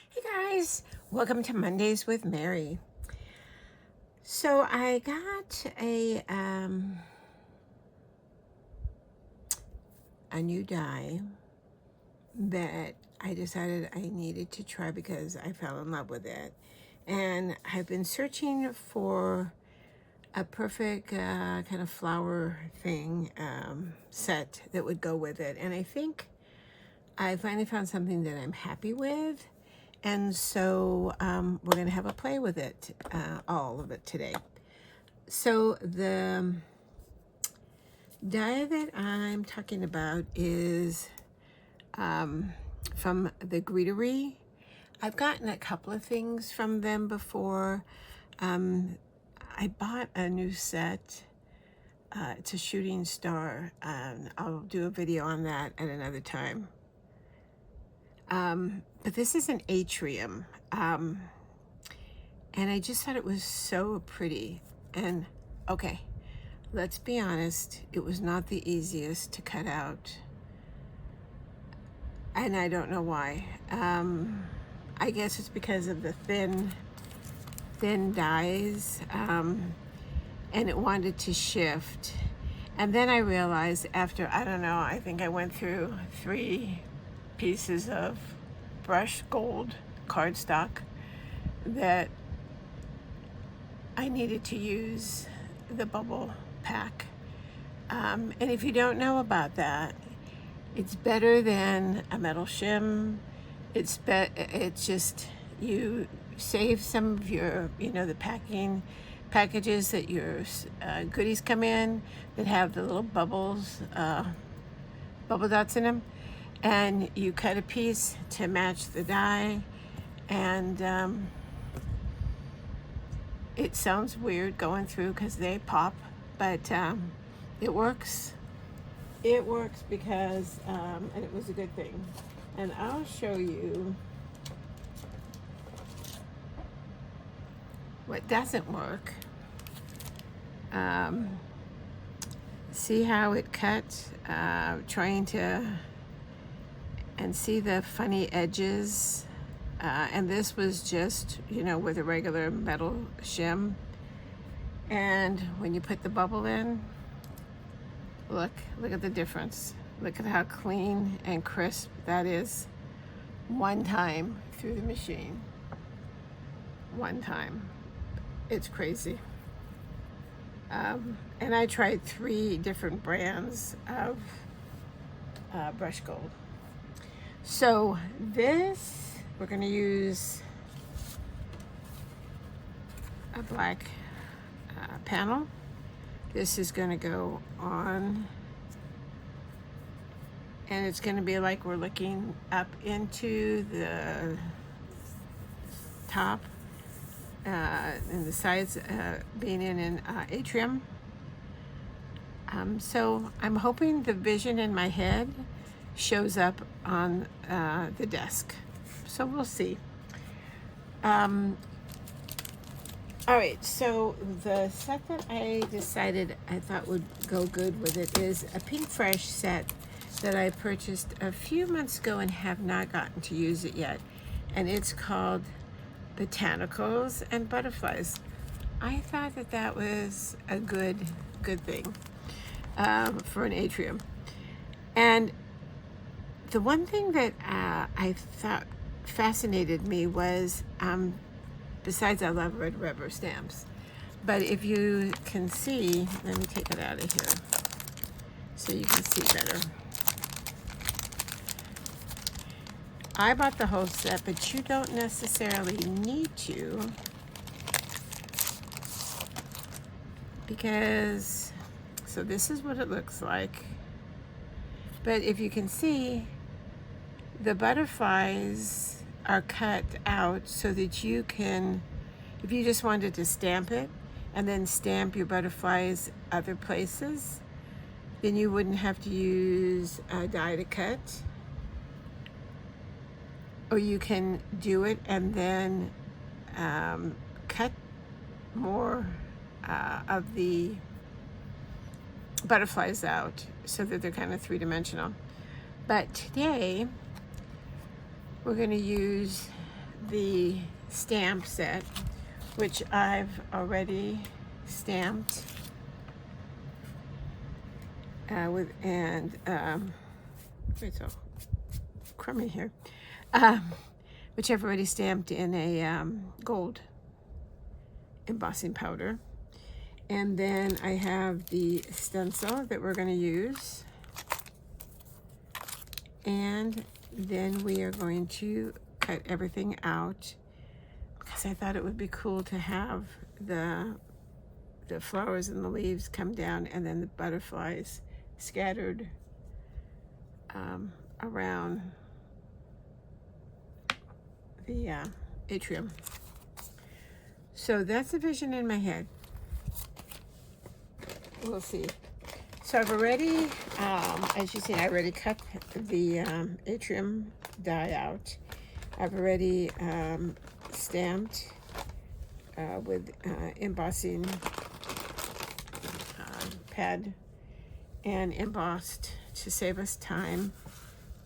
Hey guys, welcome to Mondays with Mary. So I got a new dye that I decided I needed to try because I fell in love with it, and I've been searching for a perfect kind of flower thing set that would go with it, and I think I finally found something that I'm happy with. And so we're going to have a play with it, all of it today. So the dye that I'm talking about is from the Greetery. I've gotten a couple of things from them before. I bought a new set. It's a shooting star, and I'll do a video on that at another time. But this is an Atrium, and I just thought it was so pretty. And okay, let's be honest, it was not the easiest to cut out, and I don't know why. I guess it's because of the thin dyes, and it wanted to shift. And then I realized after, I don't know, I think I went through 3 pieces of brushed gold cardstock that I needed to use the bubble pack. And if you don't know about that, it's better than a metal shim. It's just, you save some of your, the packages that your goodies come in that have the little bubble dots in them, and you cut a piece to match the dye. And it sounds weird going through because they pop, but it works. It works because, and it was a good thing. And I'll show you what doesn't work. See how it cut, trying to, and see the funny edges. And this was just, with a regular metal shim. And when you put the bubble in, look at the difference. Look at how clean and crisp that is. One time through the machine. One time. It's crazy. And I tried 3 different brands of brush gold. So this, we're going to use a black panel. This is going to go on, and it's going to be like we're looking up into the top, and the sides being in an Atrium. So I'm hoping the vision in my head shows up on the desk. So we'll see. All right, so the set that I decided I thought would go good with it is a PinkFresh set that I purchased a few months ago and have not gotten to use it yet. And it's called Botanicals and Butterflies. I thought that was a good thing for an Atrium. And the one thing that I thought fascinated me was, besides I love red rubber stamps, but if you can see, let me take it out of here so you can see better. I bought the whole set, but you don't necessarily need to, because, so this is what it looks like. But if you can see, the butterflies are cut out so that you can, if you just wanted to stamp it and then stamp your butterflies other places, then you wouldn't have to use a die to cut. Or you can do it and then cut more of the butterflies out so that they're kind of 3-dimensional. But today we're going to use the stamp set, which I've already stamped it's all crummy here, which I've already stamped in a gold embossing powder. And then I have the stencil that we're going to use. And then we are going to cut everything out because I thought it would be cool to have the flowers and the leaves come down and then the butterflies scattered around the atrium. So that's the vision in my head. We'll see. So I've already, as you see, I already cut the atrium die out. I've already stamped with embossing pad and embossed to save us time.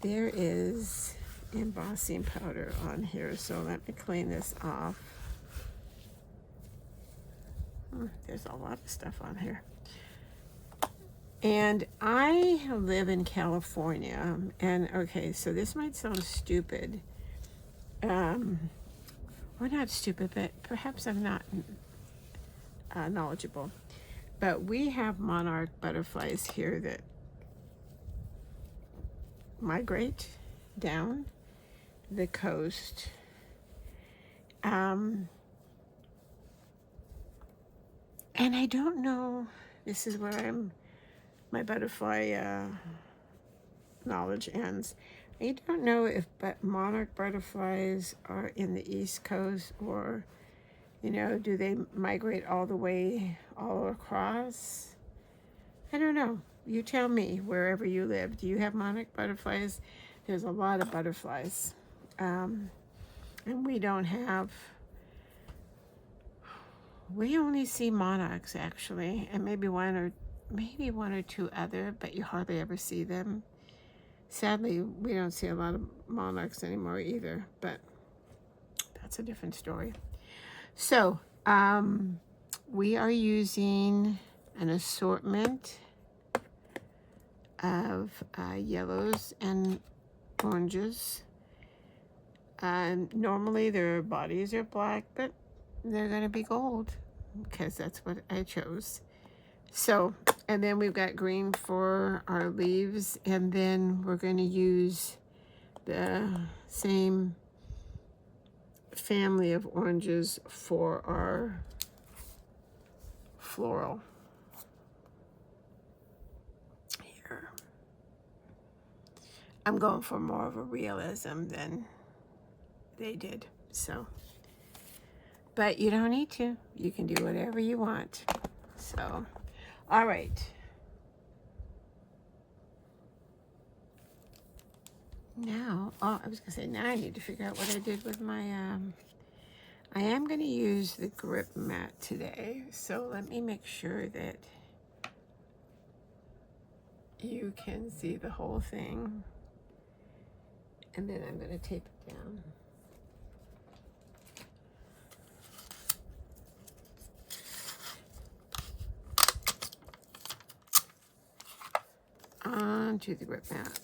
There is embossing powder on here, so let me clean this off. There's a lot of stuff on here. And I live in California, and okay, so this might sound stupid, or not stupid, but perhaps I'm not knowledgeable. But we have monarch butterflies here that migrate down the coast. And I don't know, this is where my butterfly knowledge ends. I don't know if monarch butterflies are in the East Coast, or, you know, do they migrate all the way all across? I don't know. You tell me, wherever you live. Do you have monarch butterflies? There's a lot of butterflies. And we don't have, we only see monarchs actually, and maybe one or two other, but you hardly ever see them. Sadly, we don't see a lot of monarchs anymore either, but that's a different story. So, we are using an assortment of yellows and oranges. Normally their bodies are black, but they're going to be gold because that's what I chose. So, and then we've got green for our leaves, and then we're going to use the same family of oranges for our floral. Here. I'm going for more of a realism than they did, so. But you don't need to. You can do whatever you want. So, all right. Now, I was gonna say, now I need to figure out what I did with my, I am gonna use the grip mat today. So let me make sure that you can see the whole thing. And then I'm gonna tape it down. Onto the grip mat.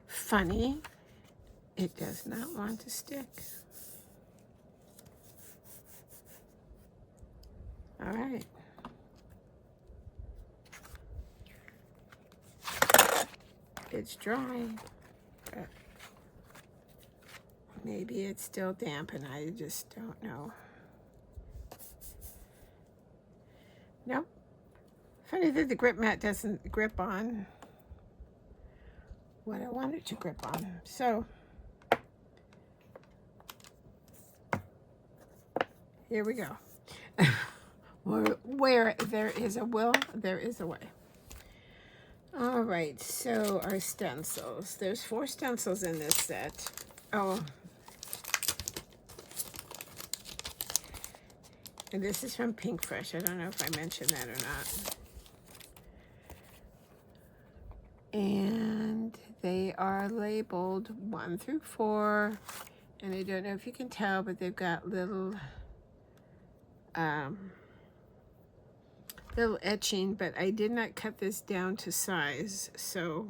Funny, it does not want to stick. All right. It's dry, but maybe it's still damp and I just don't know. Nope. Funny that the grip mat doesn't grip on what I want it to grip on. So, here we go. Where there is a will, there is a way. All right, so our stencils. There's 4 stencils in this set. Oh, And this is from PinkFresh. I don't know if I mentioned that or not. And they are labeled 1 through 4. And I don't know if you can tell, but they've got little etching, but I did not cut this down to size. So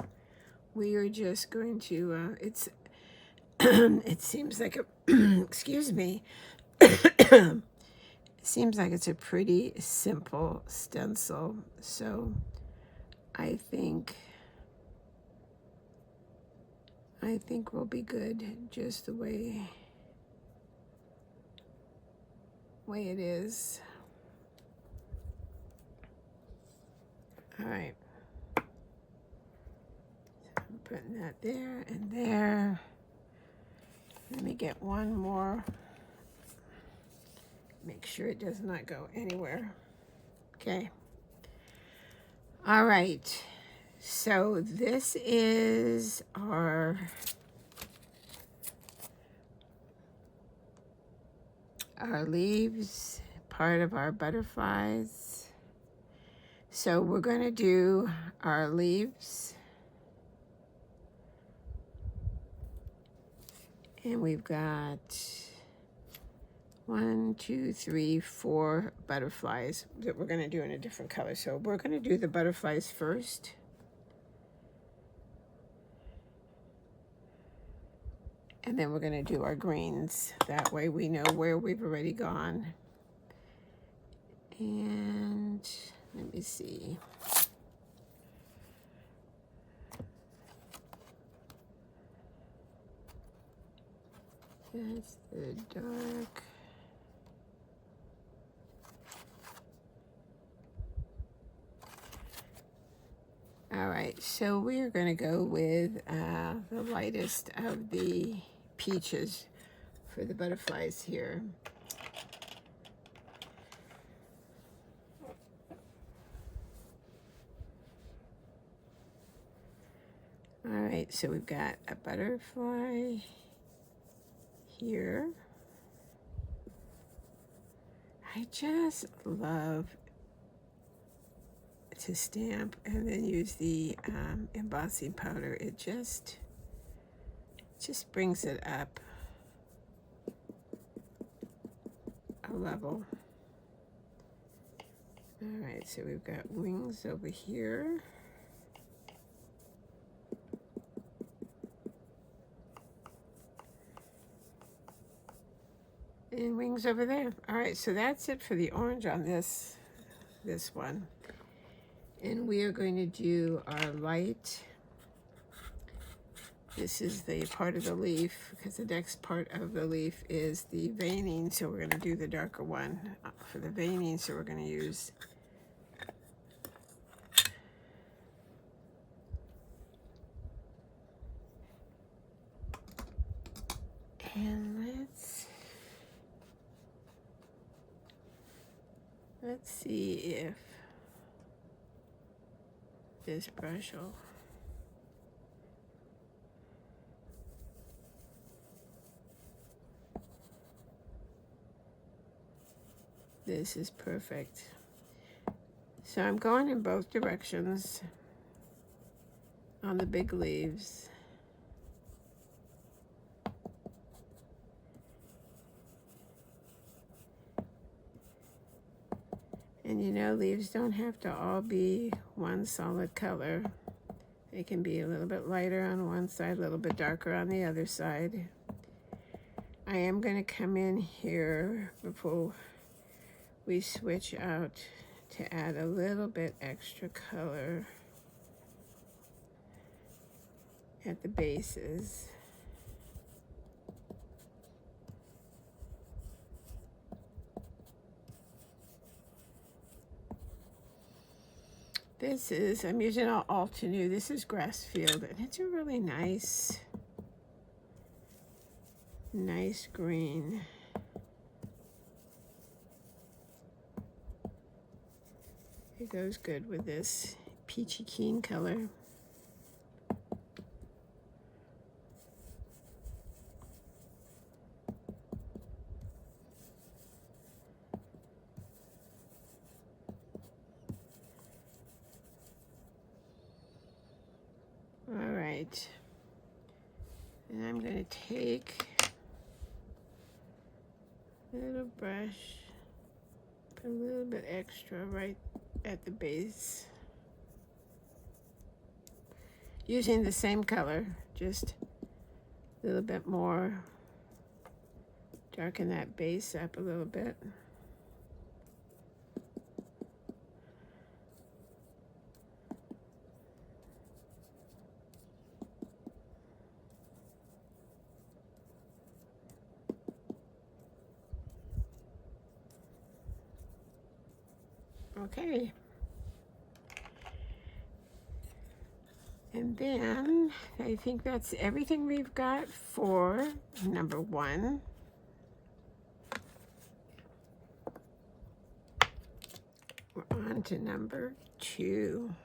we are just going to, it's, it seems like a, excuse me, it seems like it's a pretty simple stencil. So I think we'll be good just the way it is. All right. So I'm putting that there and there. Let me get one more. Make sure it does not go anywhere. Okay. All right. So this is our leaves, part of our butterflies. So we're going to do our leaves. And we've got 1, 2, 3, 4 butterflies that we're going to do in a different color. So we're going to do the butterflies first. And then we're going to do our greens. That way we know where we've already gone. And let me see. That's the dark. All right, so we are going to go with the lightest of the peaches for the butterflies here. All right, so we've got a butterfly here. I just love to stamp and then use the embossing powder. It just brings it up a level. All right, so we've got wings over here. And wings over there. All right, so that's it for the orange on this one. And we are going to do our light. This is the part of the leaf, because the next part of the leaf is the veining, so we're going to do the darker one for the veining, so we're going to use and let's see if this brush will. This is perfect. So I'm going in both directions on the big leaves. And you know, leaves don't have to all be one solid color. They can be a little bit lighter on one side, a little bit darker on the other side. I am going to come in here before we switch out to add a little bit extra color at the bases. This is, I'm using an Altenew. This is Grassfield, and it's a really nice green. It goes good with this peachy keen color. right. And I'm going to take a little brush, put a little bit extra right at the base. Using the same color, just a little bit more. Darken that base up a little bit. Okay. And then I think that's everything we've got for number 1. We're on to number 2.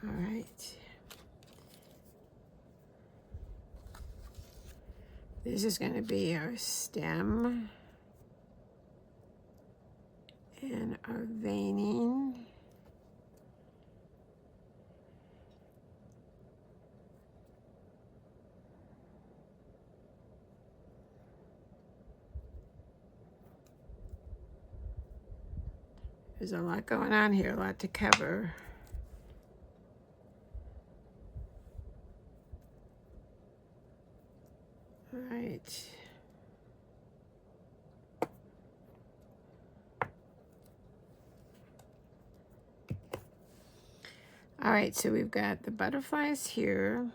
All right. This is going to be our stem and our veining. There's a lot going on here, a lot to cover. All right. All right, so we've got the butterflies here.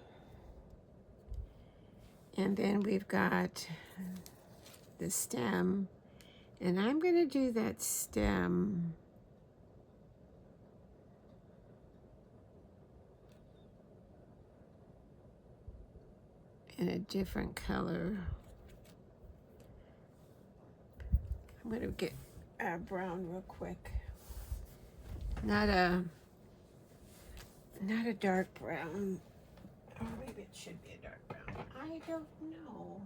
And then we've got the stem. And I'm going to do that stem in a different color. I'm going to get brown real quick. Not a dark brown. Or maybe it should be a dark brown. I don't know.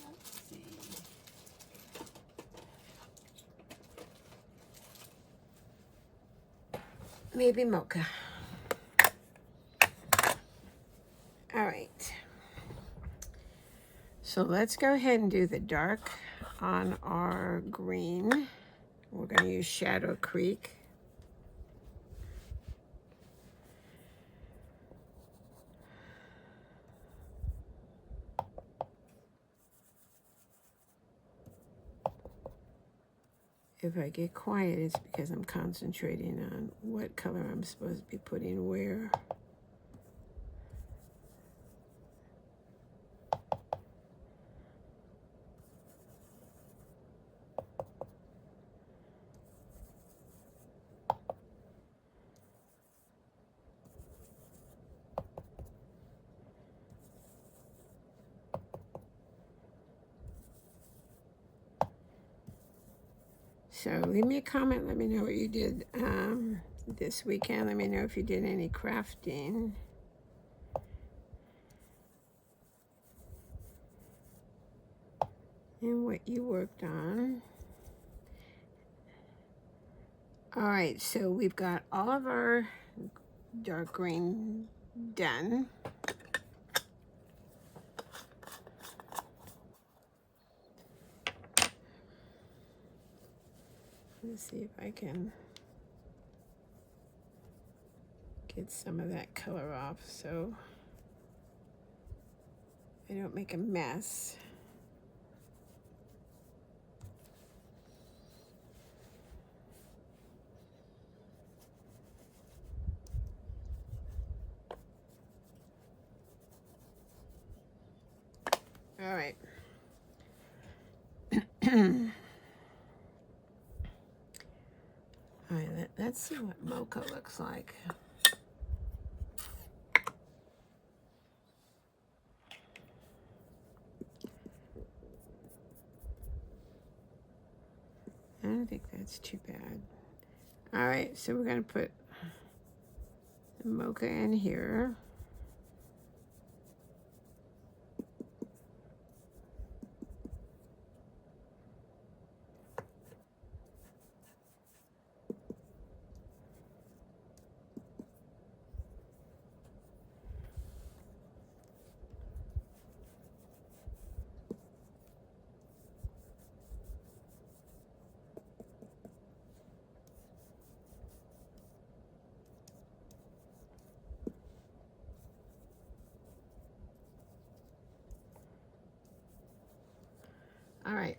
Let's see. Maybe mocha. All right. So let's go ahead and do the dark on our green. We're going to use Shadow Creek. If I get quiet, it's because I'm concentrating on what color I'm supposed to be putting where. So leave me a comment. Let me know what you did this weekend. Let me know if you did any crafting. And what you worked on. All right, so we've got all of our dark green done. Let's see if I can get some of that color off so I don't make a mess. All right. All right, let's see what mocha looks like. I don't think that's too bad. All right, so we're going to put the mocha in here. All right.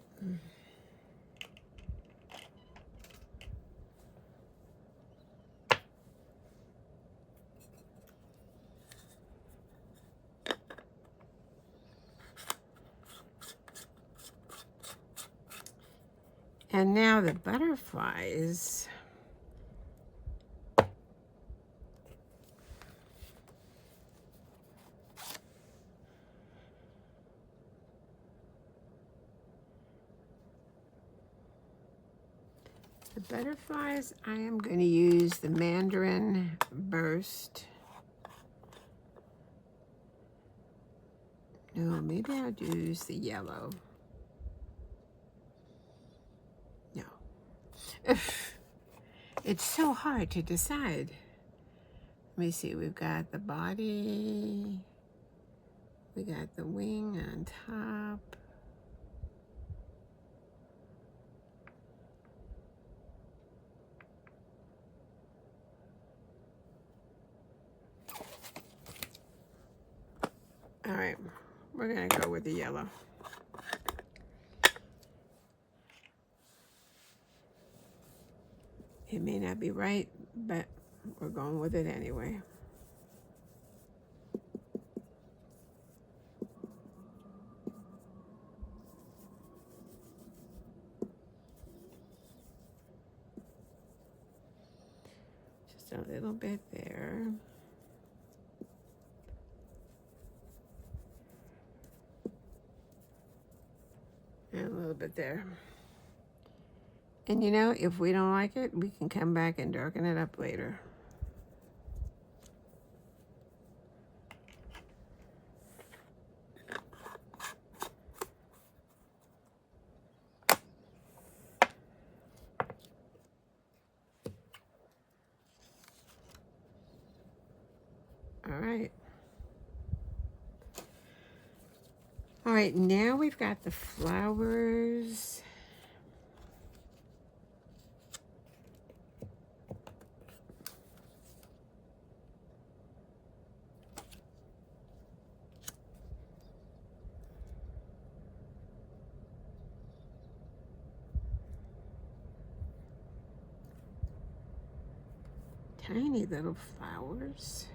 And now the butterflies. The butterflies, I am going to use the Mandarin Burst. No, maybe I'll use the yellow. No. It's so hard to decide. Let me see, we've got the body. We got the wing on top. All right, we're gonna go with the yellow. It may not be right, but we're going with it anyway. Just a little bit there. And a little bit there. And you know, if we don't like it, we can come back and darken it up later. All right. All right, now we've got the flowers. Tiny little flowers.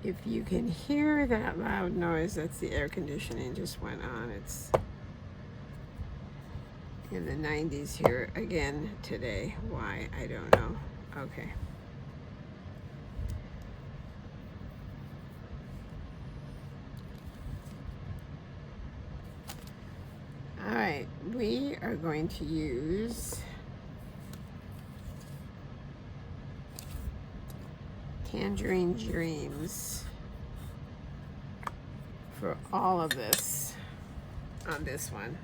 If you can hear that loud noise, that's the air conditioning just went on. It's in the 90s here again today. Why? I don't know. Okay. All right, we are going to use Tangerine Dreams for all of this on this one.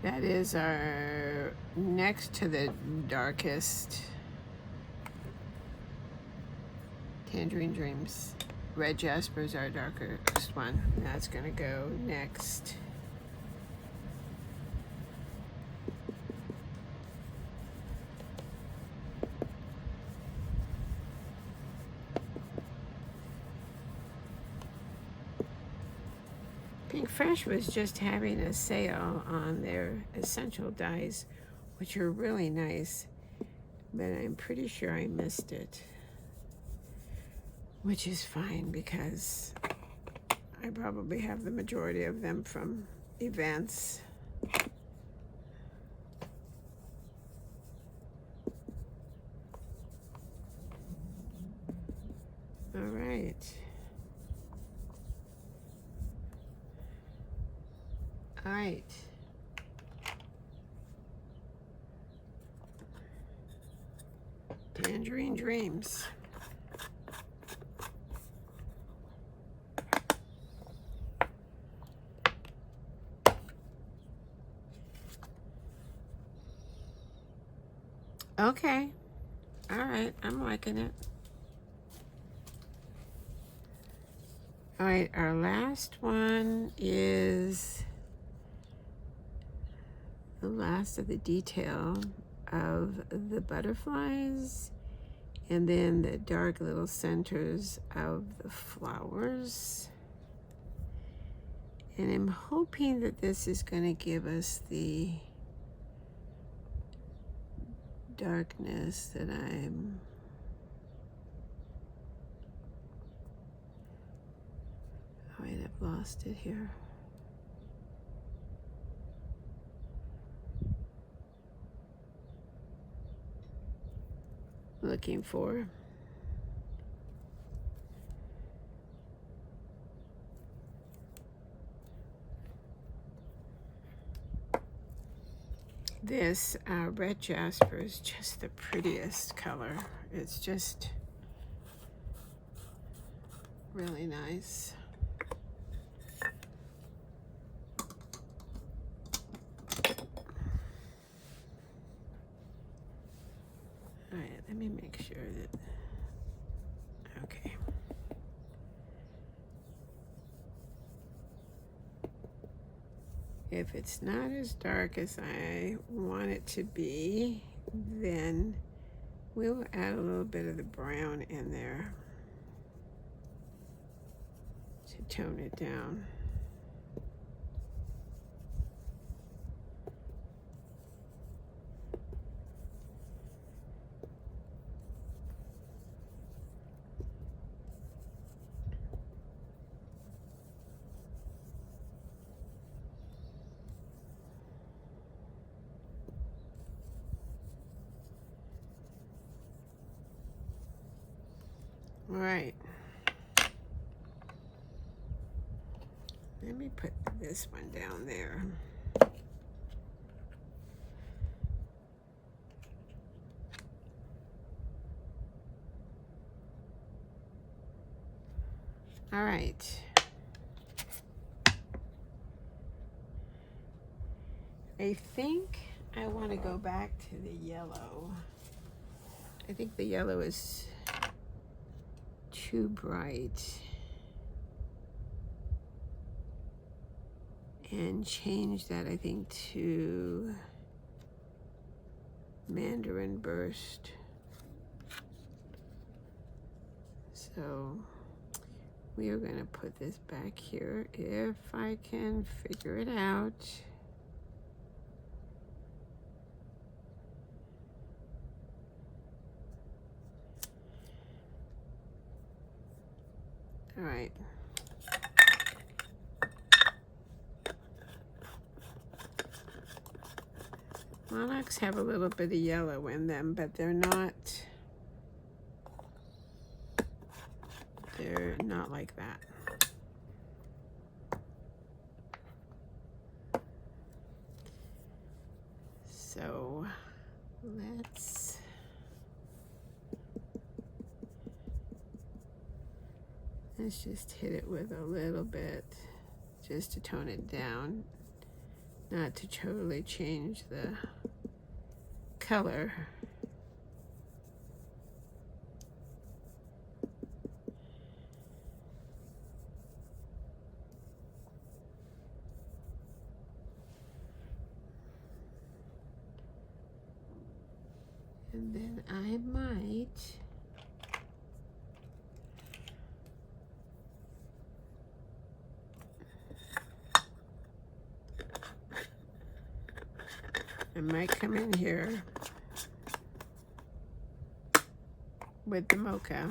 That is our next to the darkest Tangerine Dreams. Red Jasper is our darkest one. That's gonna go next. PinkFresh was just having a sale on their essential dyes, which are really nice, but I'm pretty sure I missed it. Which is fine because I probably have the majority of them from events. All right. All right. Tangerine Dreams. Okay. All right. I'm liking it. All right, our last one is the last of the detail of the butterflies, and then the dark little centers of the flowers. And I'm hoping that this is going to give us the darkness that I'm oh wait, I've lost it here. Looking for. This red jasper is just the prettiest color. It's just really nice. All right, let me make sure that, okay. If it's not as dark as I want it to be, then we'll add a little bit of the brown in there to tone it down. All right. Let me put this one down there. All right. I think I want to go back to the yellow. I think the yellow is too bright. And change that, I think, to Mandarin Burst. So we are going to put this back here if I can figure it out. All right. Monarchs have a little bit of yellow in them, but they're not like that. So let's just hit it with a little bit just to tone it down, not to totally change the color. And then I might come in here with the mocha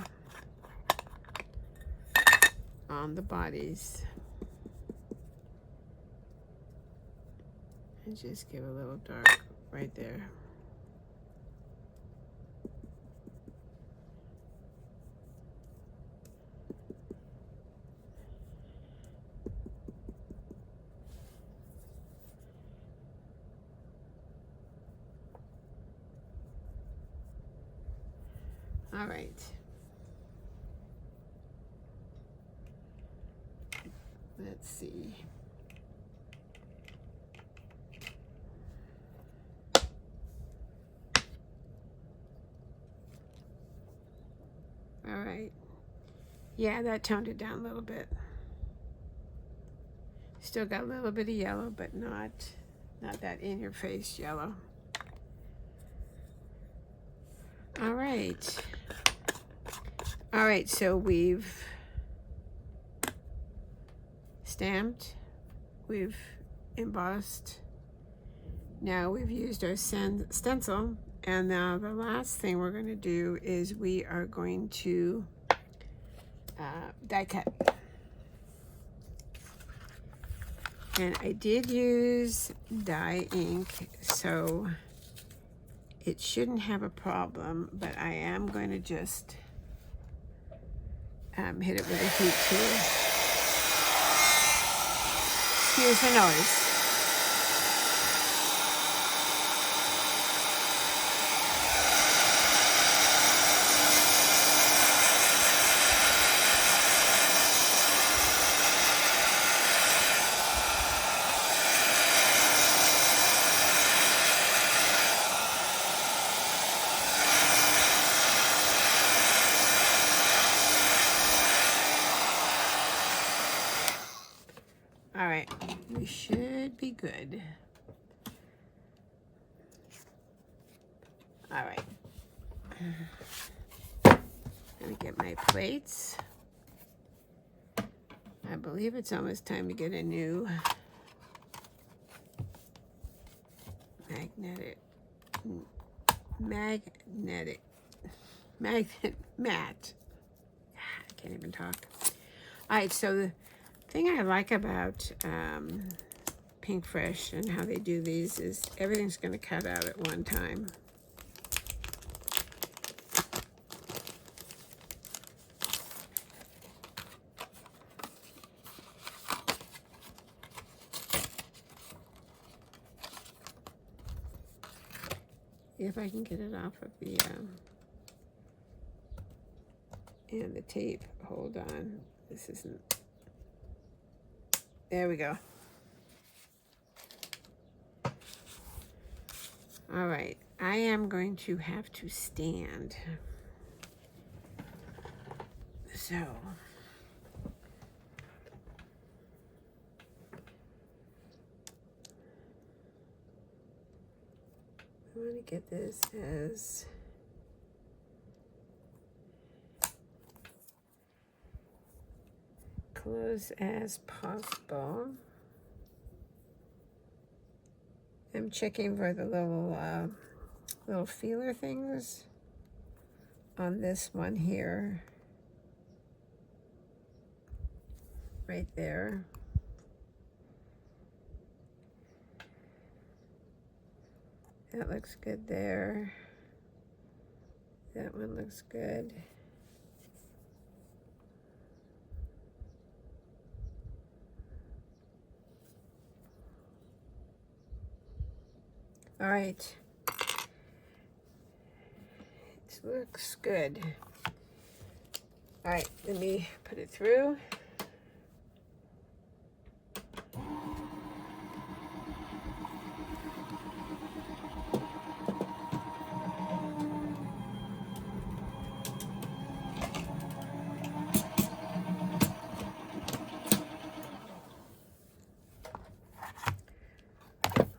on the bodies and just give a little dark right there. All right. Let's see. All right. Yeah, that toned it down a little bit. Still got a little bit of yellow, but not that in-your-face yellow. All right. All right, so we've stamped, we've embossed. Now we've used our stencil, and now the last thing we're going to do is we are going to die cut. And I did use dye ink, so it shouldn't have a problem, but I am going to just hit it with a heat tool. Excuse the noise. All right, we should be good. All right. Gonna get my plates. I believe it's almost time to get a new magnet mat. I can't even talk. All right, so the thing I like about PinkFresh and how they do these is everything's going to cut out at one time. If I can get it off of the and the tape. Hold on. This isn't. There we go. All right. I am going to have to stand. So. I want to get this as close as possible. I'm checking for the little feeler things on this one here, right there. That looks good there. That one looks good. All right. It looks good. All right, let me put it through.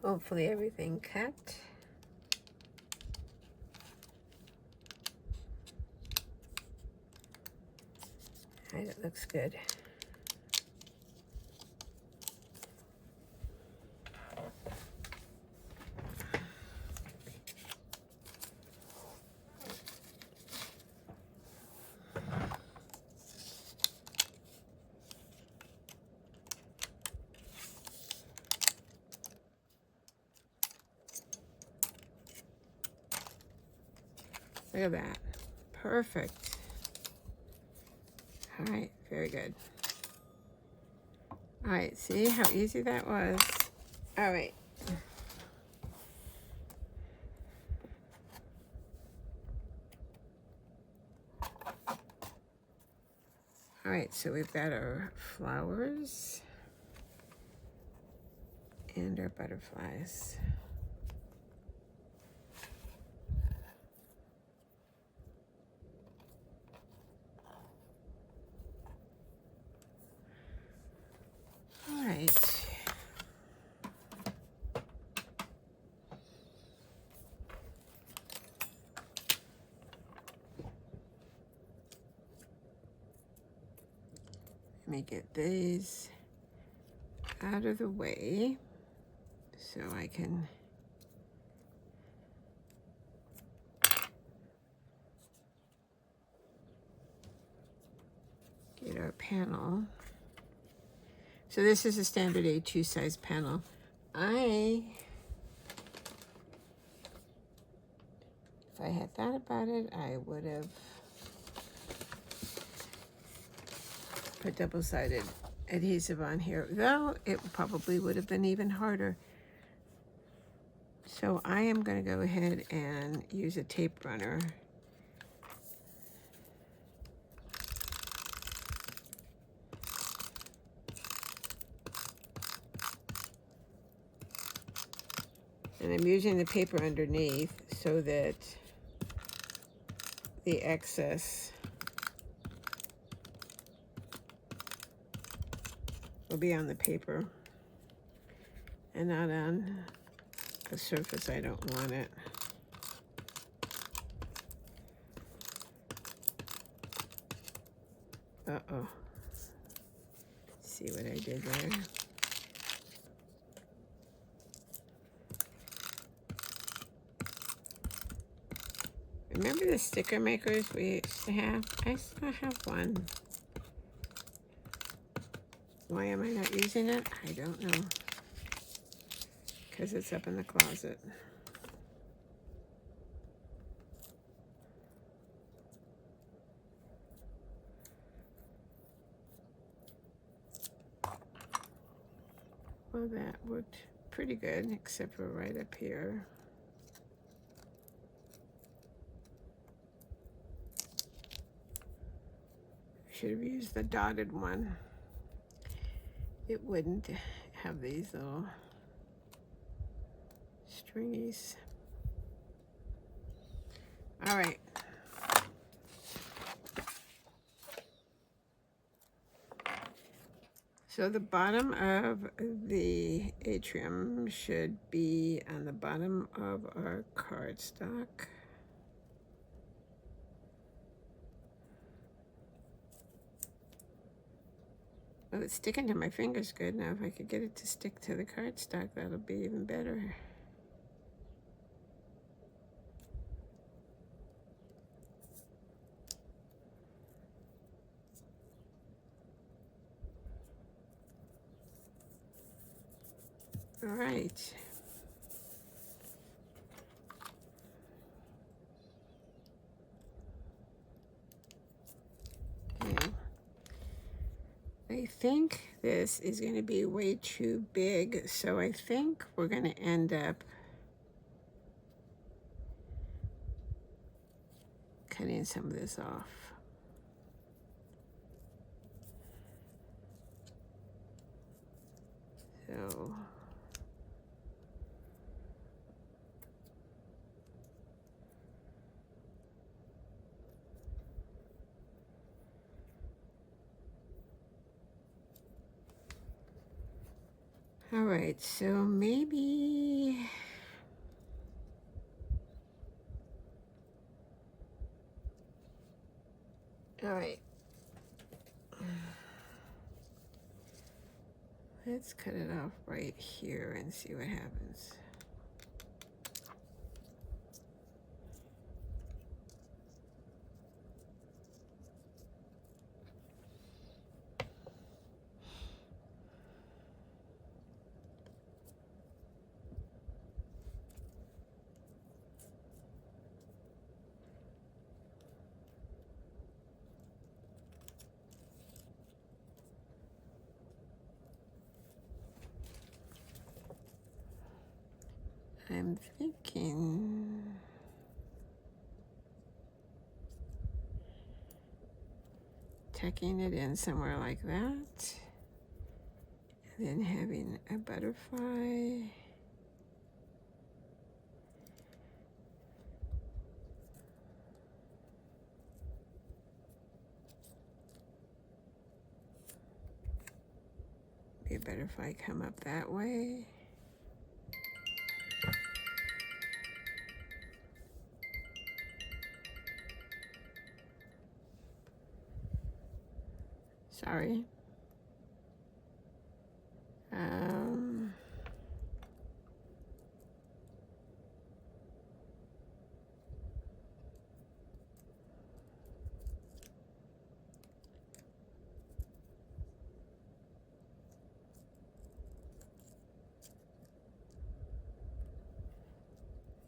Hopefully everything cut. All right, it looks good. Look at that. Perfect. All right, very good. All right, see how easy that was? All right. All right, so we've got our flowers and our butterflies. All right. right. Let me get these out of the way so I can get our panel. So this is a standard A2 size panel. If I had thought about it, I would have put double-sided adhesive on here, though it probably would have been even harder. So I am going to go ahead and use a tape runner. And I'm using the paper underneath so that the excess will be on the paper and not on a surface I don't want it. Uh-oh. See what I did there? Remember the sticker makers we used to have? I still have one. Why am I not using it? I don't know. Because it's up in the closet. Well, that worked pretty good, except for right up here. Should have used the dotted one. It wouldn't have these little stringies. All right. So the bottom of the atrium should be on the bottom of our cardstock. Oh, it's sticking to my fingers good. Now if I could get it to stick to the cardstock, that'll be even better. All right. Okay. I think this is going to be way too big, so I think we're going to end up cutting some of this off. So all right, so maybe all right. Let's cut it off right here and see what happens. I'm thinking tucking it in somewhere like that, and then having a butterfly. Be a better if I come up that way? Sorry.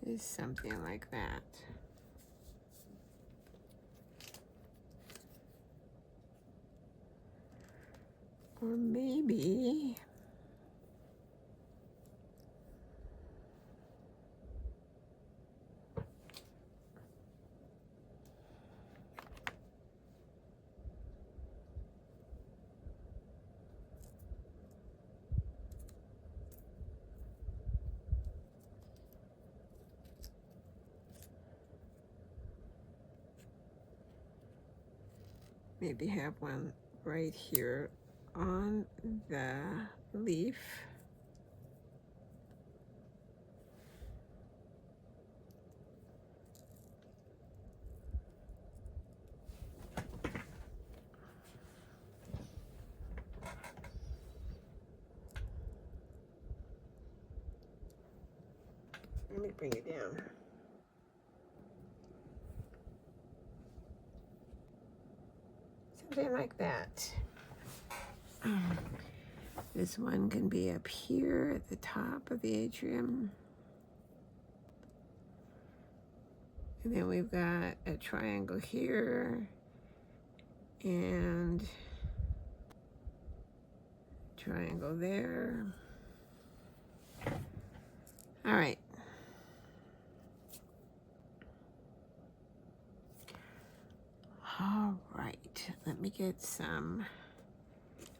Is something like that. Or maybe have one right here on the leaf. Let me bring it down. Something like that. This one can be up here at the top of the atrium. And then we've got a triangle here and triangle there. All right. All right, let me get some.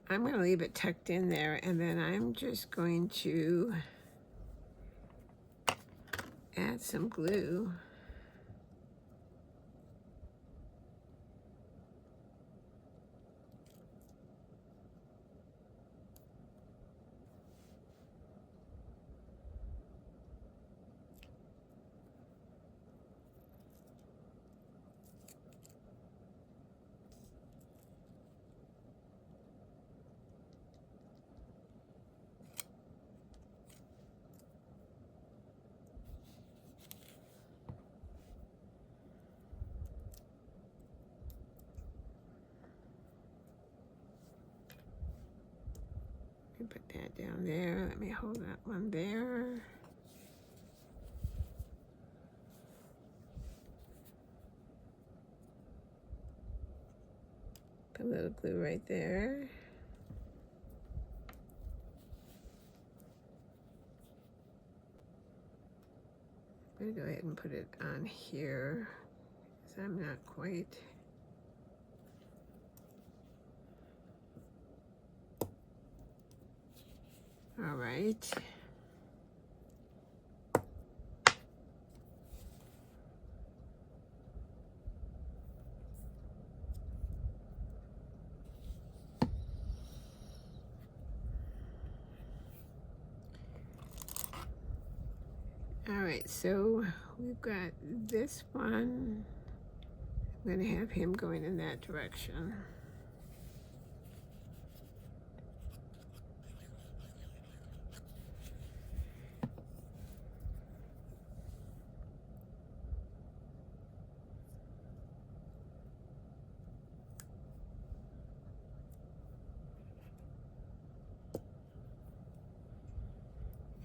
I'm going to leave it tucked in there, and then I'm just going to add some glue. Put that down there. Let me hold that one there. Put a little glue right there. I'm gonna go ahead and put it on here because I'm not quite. All right. All right, so we've got this one. I'm going to have him going in that direction.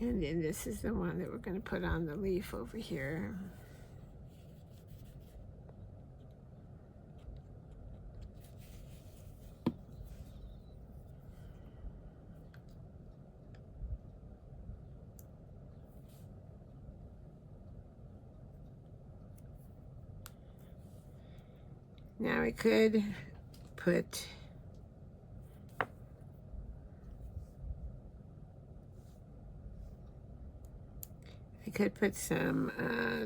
And then this is the one that we're going to put on the leaf over here. Now I could put some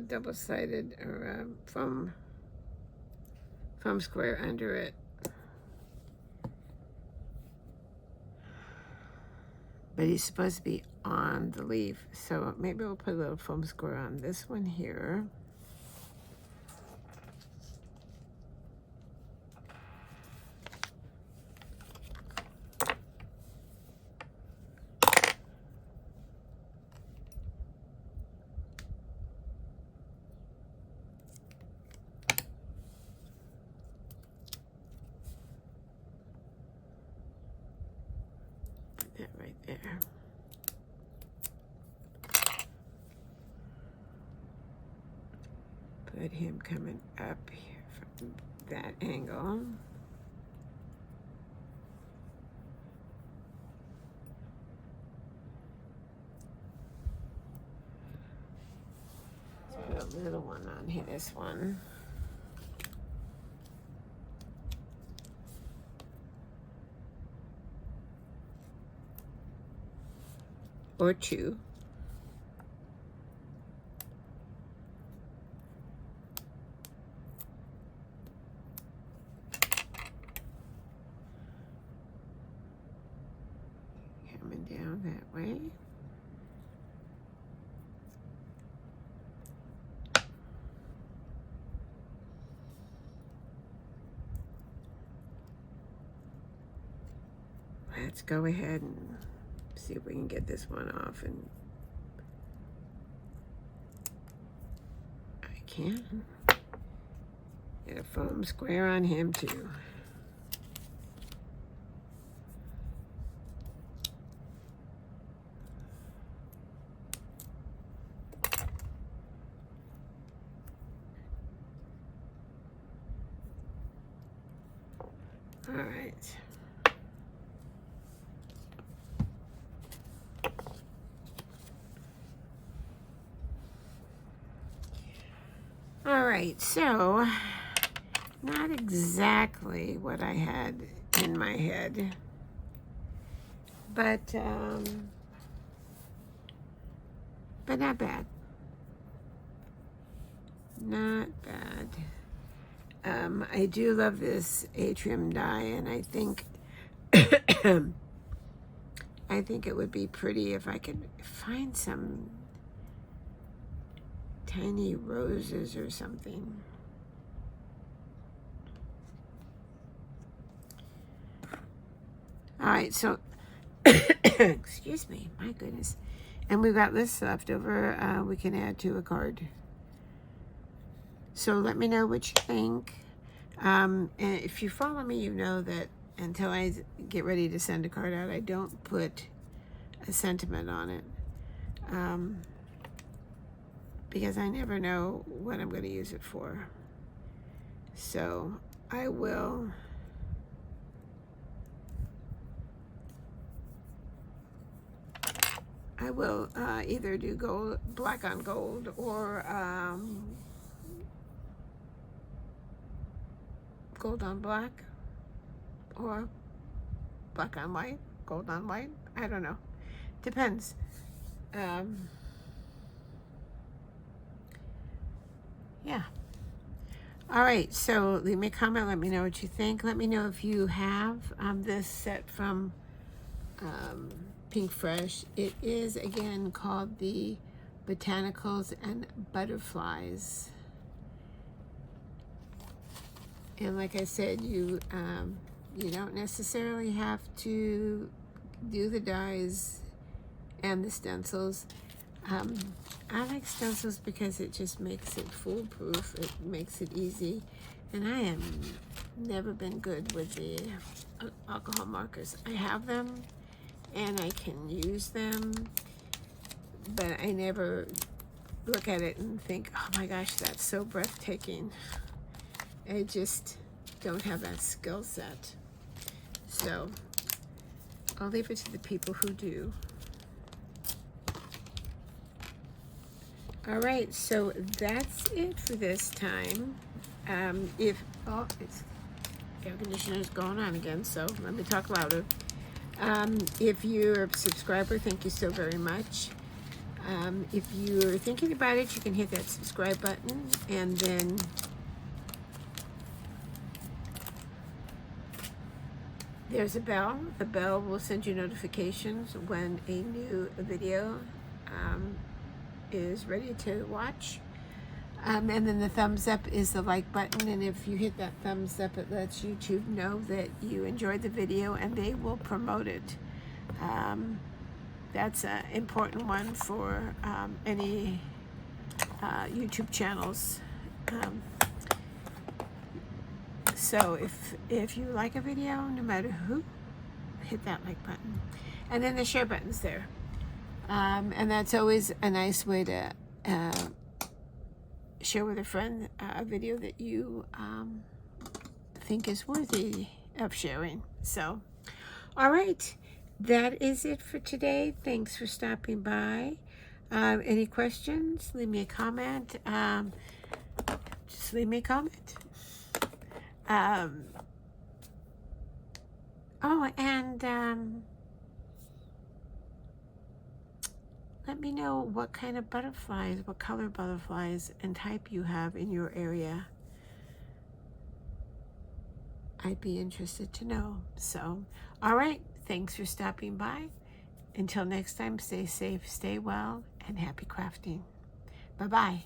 double-sided or foam square under it. but he's supposed to be on the leaf. So maybe we'll put a little foam square on this one here. That right there. Put him coming up here from that angle. Let's put a little one on here, this one. Or two. Coming down that way. Let's go ahead and see if we can get this one off, and I can. Get a foam square on him too. All right. All right, so not exactly what I had in my head, but not bad. Not bad. I do love this Atrium dye, and I think I think it would be pretty if I could find some tiny roses or something. All right, so excuse me, my goodness. And we've got this left over we can add to a card. So let me know what you think. And if you follow me, you know that until I get ready to send a card out, I don't put a sentiment on it. Because I never know what I'm going to use it for. So I will either do gold, black on gold, or gold on black, or black on white, gold on white. I don't know. Depends. Yeah. All right, so leave me a comment. Let me know what you think. Let me know if you have this set from PinkFresh. It is, again, called the Botanicals and Butterflies. And like I said, you don't necessarily have to do the dyes and the stencils. I like stencils because it just makes it foolproof. It makes it easy. And I have never been good with the alcohol markers. I have them and I can use them, but I never look at it and think, oh my gosh, that's so breathtaking. I just don't have that skill set. So I'll leave it to the people who do. All right, so that's it for this time. It's air conditioner's going on again, so let me talk louder. If you're a subscriber, thank you so very much. If you're thinking about it, you can hit that subscribe button, and then There's a bell. The bell will send you notifications when a new video is ready to watch. And then the thumbs up is the like button, and if you hit that thumbs up, it lets YouTube know that you enjoyed the video and they will promote it. That's an important one for any YouTube channels. So if you like a video, no matter who, hit that like button. And then the share button's there. And that's always a nice way to share with a friend a video that you think is worthy of sharing. So, all right, that is it for today. Thanks for stopping by. Any questions? Leave me a comment. Just leave me a comment. Let me know what kind of butterflies, what color butterflies and type you have in your area. I'd be interested to know. So, all right, thanks for stopping by. Until next time, stay safe, stay well, and happy crafting. Bye-bye.